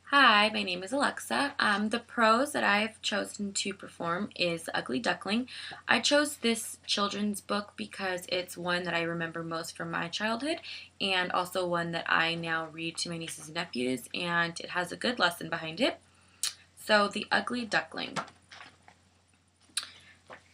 Hi, my name is Alexa. The prose that I've chosen to perform is Ugly Duckling. I chose this children's book because it's one that I remember most from my childhood and also one that I now read to my nieces and nephews, and it has a good lesson behind it. So, The Ugly Duckling.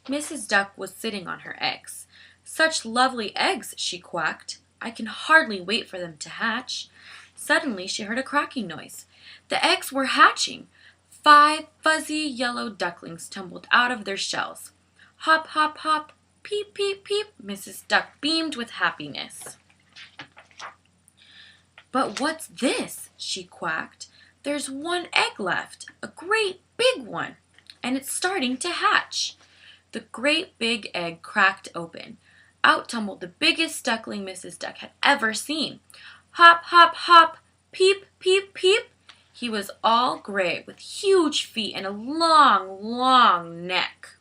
Mrs. Duck was sitting on her eggs. "Such lovely eggs!" she quacked. "I can hardly wait for them to hatch." Suddenly she heard a cracking noise. The eggs were hatching. 5 fuzzy yellow ducklings tumbled out of their shells. Hop, hop, hop, peep, peep, peep. Mrs. Duck beamed with happiness. "But what's this?" she quacked. "There's one egg left, a great big one, and it's starting to hatch." The great big egg cracked open. Out tumbled the biggest duckling Mrs. Duck had ever seen. Hop, hop, hop, peep, peep, peep. He was all gray with huge feet and a long, long neck.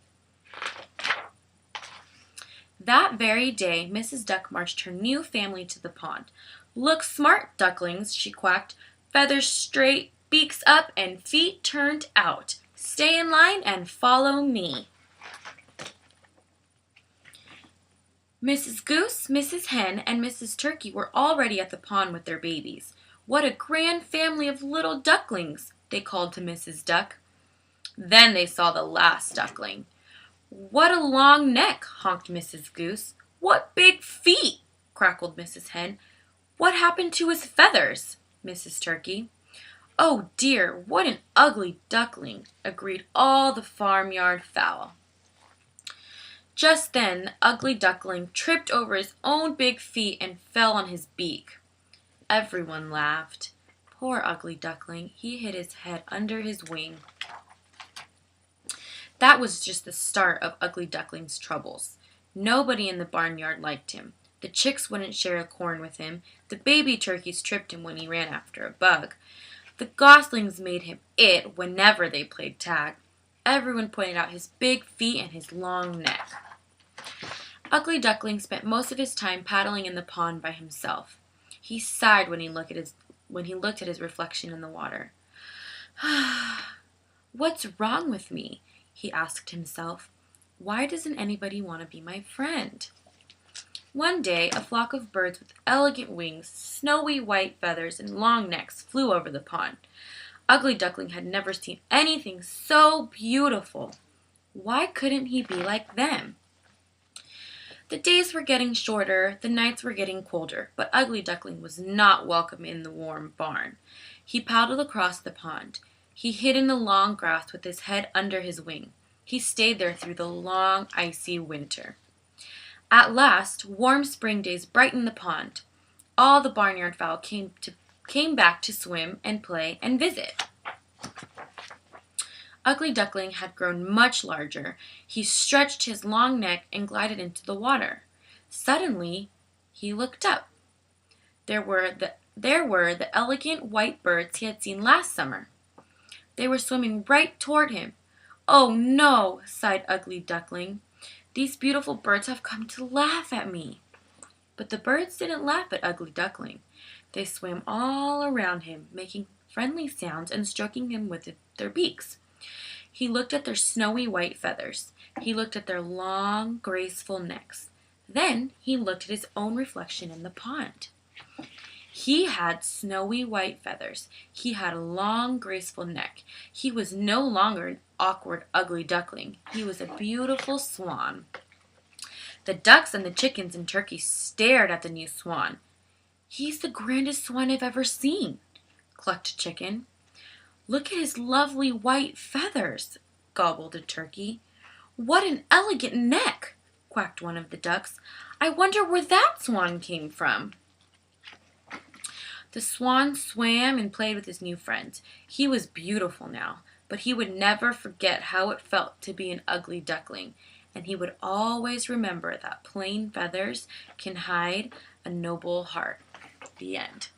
That very day Mrs. Duck marched her new family to the pond. "Look smart, ducklings," she quacked. "Feathers straight, beaks up, and feet turned out. Stay in line and follow me." Mrs. Goose, Mrs. Hen, and Mrs. Turkey were already at the pond with their babies. "What a grand family of little ducklings!" they called to Mrs. Duck. Then they saw the last duckling. "What a long neck!" honked Mrs. Goose. "What big feet!" crackled Mrs. Hen. "What happened to his feathers?" Mrs. Turkey. "Oh dear, what an ugly duckling!" agreed all the farmyard fowl. Just then the ugly duckling tripped over his own big feet and fell on his beak. Everyone laughed. Poor ugly duckling, he hid his head under his wing. That was just the start of Ugly Duckling's troubles. Nobody in the barnyard liked him. The chicks wouldn't share corn with him. The baby turkeys tripped him when he ran after a bug. The goslings made him it whenever they played tag. Everyone pointed out his big feet and his long neck. Ugly Duckling spent most of his time paddling in the pond by himself. He sighed when he looked at his reflection in the water. "What's wrong with me?" he asked himself. "Why doesn't anybody want to be my friend?" One day a flock of birds with elegant wings, snowy white feathers, and long necks flew over the pond. Ugly Duckling had never seen anything so beautiful. Why couldn't he be like them? The days were getting shorter, the nights were getting colder, but Ugly Duckling was not welcome in the warm barn. He paddled across the pond. He hid in the long grass with his head under his wing. He stayed there through the long, icy winter. At last, warm spring days brightened the pond. All the barnyard fowl came back to swim and play and visit. Ugly Duckling had grown much larger. He stretched his long neck and glided into the water. Suddenly, he looked up. There were the elegant white birds he had seen last summer. They were swimming right toward him. "Oh no," sighed Ugly Duckling. "These beautiful birds have come to laugh at me." But the birds didn't laugh at Ugly Duckling. They swam all around him, making friendly sounds and stroking him with their beaks. He looked at their snowy white feathers. He looked at their long, graceful necks. Then he looked at his own reflection in the pond. He had snowy white feathers. He had a long, graceful neck. He was no longer an awkward, ugly duckling. He was a beautiful swan. The ducks and the chickens and turkeys stared at the new swan. "He's the grandest swan I've ever seen," clucked a chicken. "Look at his lovely white feathers," gobbled a turkey. "What an elegant neck," quacked one of the ducks. "I wonder where that swan came from." The swan swam and played with his new friends. He was beautiful now, but he would never forget how it felt to be an ugly duckling, and he would always remember that plain feathers can hide a noble heart. The end.